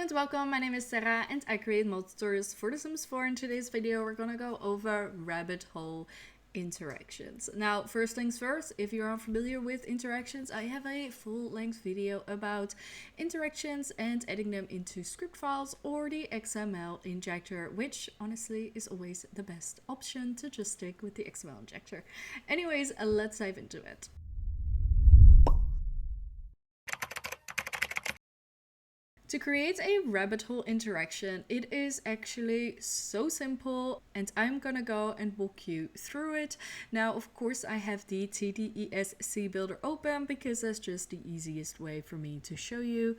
and welcome, my name is Sarah and I create mod stories for The Sims 4. In today's video we're gonna go over rabbit hole interactions. Now, first things first, if you're unfamiliar with interactions, I have a full-length video about interactions and adding them into script files or the XML injector, which honestly is always the best option to just stick with the XML injector. Anyways, let's dive into it. To create a rabbit hole interaction, it is actually so simple and I'm gonna go and walk you through it. Now, of course, I have the TDESC builder open because that's just the easiest way for me to show you.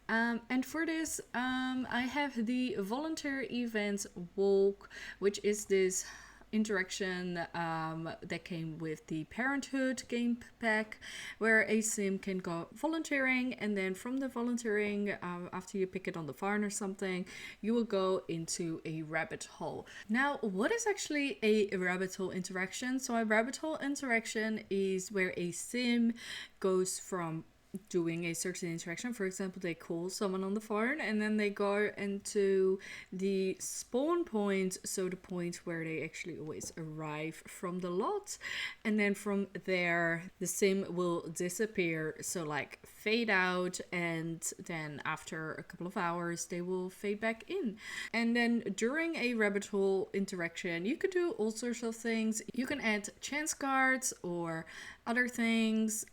And for this, I have the volunteer events walk, which is this interaction that came with the Parenthood game pack, where a sim can go volunteering, and then from the volunteering, after you pick it on the farm or something, you will go into a rabbit hole. Now, what is actually a rabbit hole interaction? So a rabbit hole interaction is where a sim goes from doing a certain interaction. For example, they call someone on the phone and then they go into the spawn point, so the point where they actually always arrive from the lot, and then from there the sim will disappear, so like fade out, and then after a couple of hours they will fade back in. And then during a rabbit hole interaction you could do all sorts of things. You can add chance cards or other things.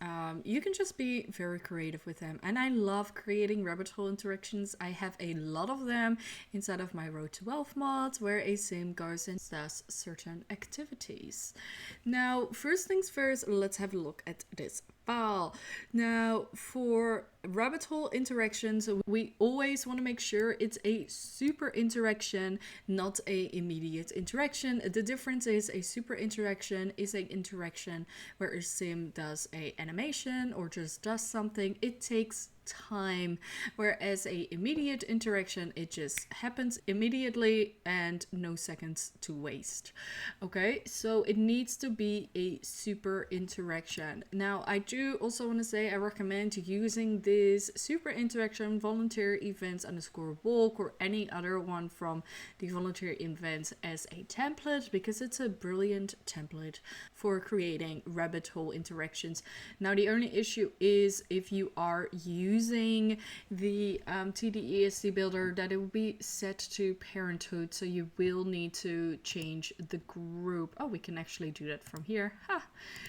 You can just be very creative with them, and I love creating rabbit hole interactions. I have a lot of them inside of my Road to Wealth mod, where a sim goes and does certain activities. Now, first things first, let's have a look at this file. Now, for rabbit hole interactions, we always want to make sure it's a super interaction, not a immediate interaction. The difference is a super interaction is an interaction where a sim does a animation or just does something. It takes time, whereas a immediate interaction, it just happens immediately and no seconds to waste. Okay, so it needs to be a super interaction. Now, I do also want to say I recommend using this super interaction volunteer events underscore walk or any other one from the volunteer events as a template, because it's a brilliant template for creating rabbit hole interactions. Now, the only issue is if you are using the TDESC builder, that it will be set to Parenthood, so you will need to change the group. Oh, we can actually do that from here.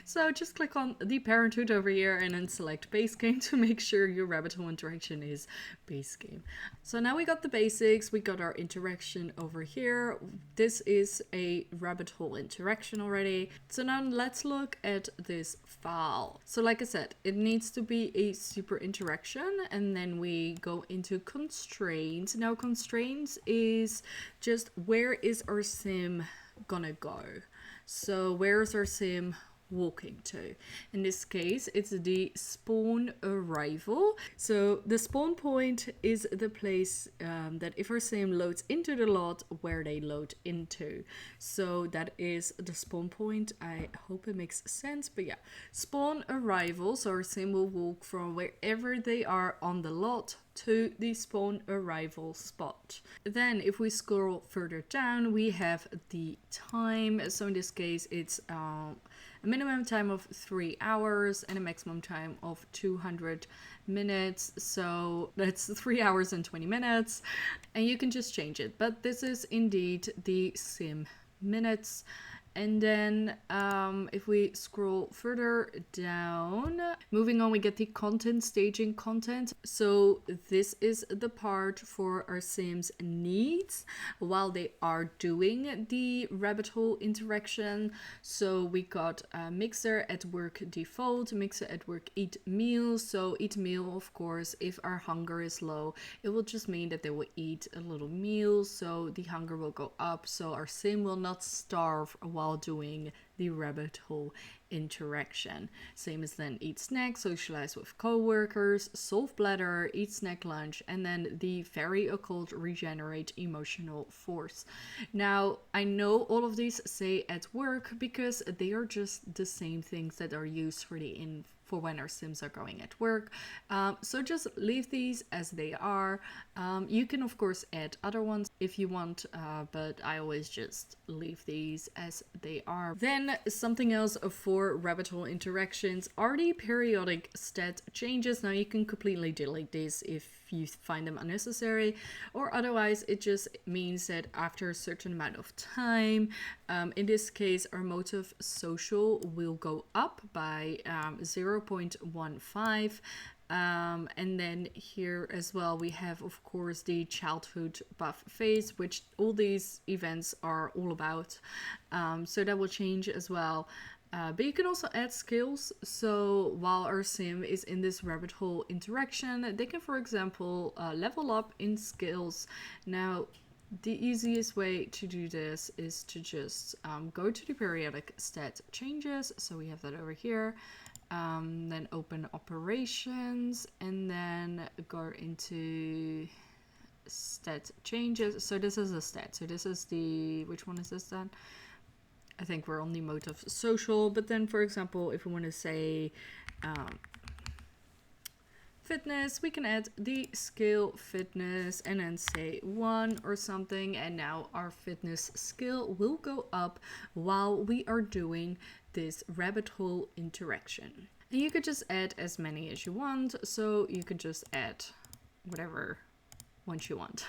So just click on the Parenthood over here and then select base game to make sure your rabbit hole interaction is base game. So now we got the basics, we got our interaction over here. This is a rabbit hole interaction already. So now let's look at this file. So like I said, it needs to be a super interaction, and then we go into constraints. Now, constraints is just where is our sim gonna go? So where is our sim walking to? In this case, it's the spawn arrival. So the spawn point is the place that if our sim loads into the lot, where they load into. So that is the spawn point. I hope it makes sense, but yeah, spawn arrival. So our sim will walk from wherever they are on the lot to the spawn arrival spot. Then if we scroll further down, we have the time. So in this case, it's a minimum time of 3 hours and a maximum time of 200 minutes. So that's 3 hours and 20 minutes, and you can just change it. But this is indeed the sim minutes. And then if we scroll further down, moving on, we get the content, staging content. So this is the part for our sims needs while they are doing the rabbit hole interaction. So we got mixer at work default, mixer at work eat meal. So eat meal, of course, if our hunger is low, it will just mean that they will eat a little meal, so the hunger will go up, so our sim will not starve while doing the rabbit hole interaction. Same as then eat snack, socialize with co-workers, solve bladder, eat snack lunch, and then the very occult regenerate emotional force. Now, I know all of these say at work because they are just the same things that are used for for when our sims are going at work. So just leave these as they are. You can of course add other ones if you want, but I always just leave these as they are. Then something else for Rabbithole interactions are the periodic stat changes. Now you can completely delete these if you find them unnecessary, or otherwise it just means that after a certain amount of time, in this case our motive social will go up by 0.15. And then here as well we have of course the childhood buff phase, which all these events are all about, so that will change as well. But you can also add skills. So while our sim is in this rabbit hole interaction, they can, for example, level up in skills. Now, the easiest way to do this is to just go to the periodic stat changes. So we have that over here. Then open operations and then go into stat changes. So this is a stat. So this is the, which one is this then? I think we're on the motive social, but then for example, if we want to say fitness, we can add the skill fitness and then say 1 or something, and now our fitness skill will go up while we are doing this rabbit hole interaction. And you could just add as many as you want, so you could just add whatever ones you want.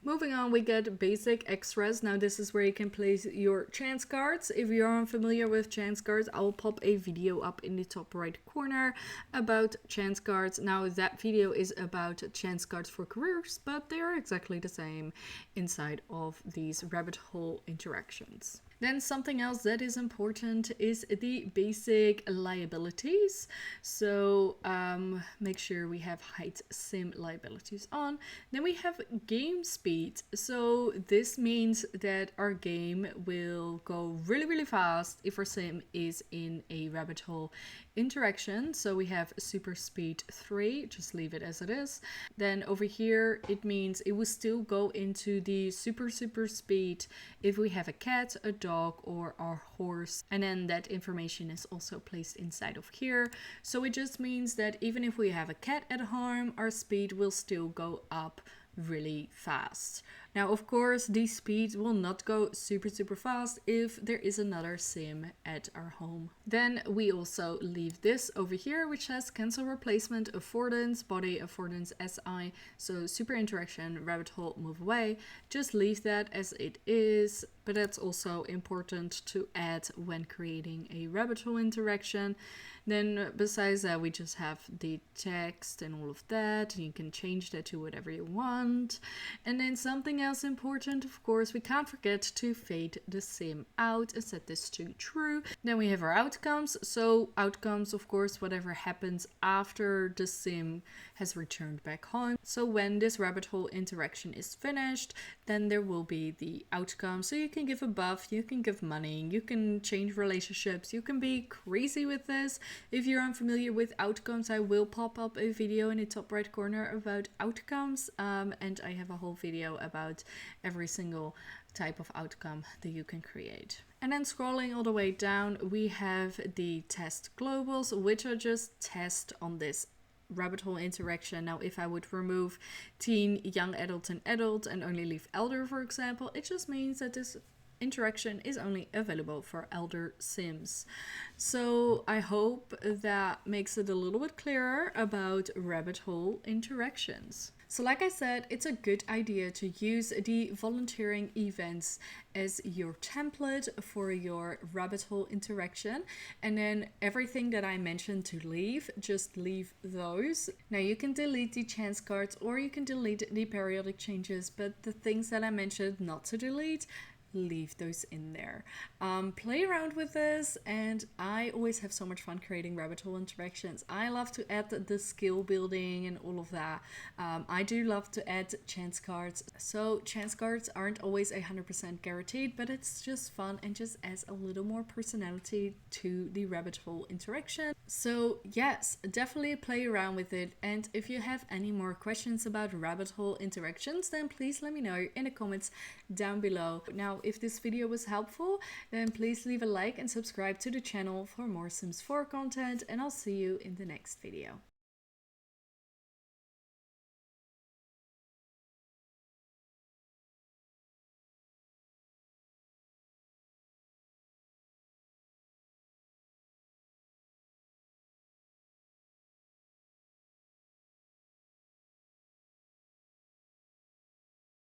Moving on, we get basic extras. Now this is where you can place your chance cards. If you're unfamiliar with chance cards, I will pop a video up in the top right corner about chance cards. Now that video is about chance cards for careers, but they are exactly the same inside of these rabbit hole interactions. Then something else that is important is the basic liabilities. So make sure we have height sim liabilities on. Then we have game speed. So this means that our game will go really, really fast if our sim is in a rabbit hole interaction. So we have super speed 3, just leave it as it is. Then over here, it means it will still go into the super speed if we have a cat, a dog, or our horse, and then that information is also placed inside of here. So it just means that even if we have a cat at home, our speed will still go up really fast. Now of course these speeds will not go super fast if there is another sim at our home. Then we also leave this over here, which says cancel replacement affordance, body affordance SI, so super interaction, rabbit hole, move away. Just leave that as it is, but that's also important to add when creating a rabbit hole interaction. Then besides that, we just have the text and all of that, and you can change that to whatever you want. And then something else important, of course, we can't forget to fade the sim out and set this to true. Then we have our outcomes. So outcomes, of course, whatever happens after the sim has returned back home. So when this rabbit hole interaction is finished, then there will be the outcome. So you can give a buff, you can give money, you can change relationships, you can be crazy with this. If you're unfamiliar with outcomes, I will pop up a video in the top right corner about outcomes, and I have a whole video about every single type of outcome that you can create. And then scrolling all the way down, we have the test globals, which are just tests on this rabbit hole interaction. Now if I would remove teen, young adult and adult and only leave elder, for example, it just means that this interaction is only available for elder sims. So I hope that makes it a little bit clearer about rabbit hole interactions. So like I said, it's a good idea to use the volunteering events as your template for your rabbit hole interaction. And then everything that I mentioned to leave, just leave those. Now you can delete the chance cards or you can delete the periodic changes, but the things that I mentioned not to delete, leave those in there. Play around with this, and I always have so much fun creating rabbit hole interactions. I love to add the skill building and all of that. I do love to add chance cards. So chance cards aren't always 100% guaranteed, but it's just fun and just adds a little more personality to the rabbit hole interaction. So yes, definitely play around with it. And if you have any more questions about rabbit hole interactions, then please let me know in the comments down below. Now, if this video was helpful, then please leave a like and subscribe to the channel for more Sims 4 content, and I'll see you in the next video.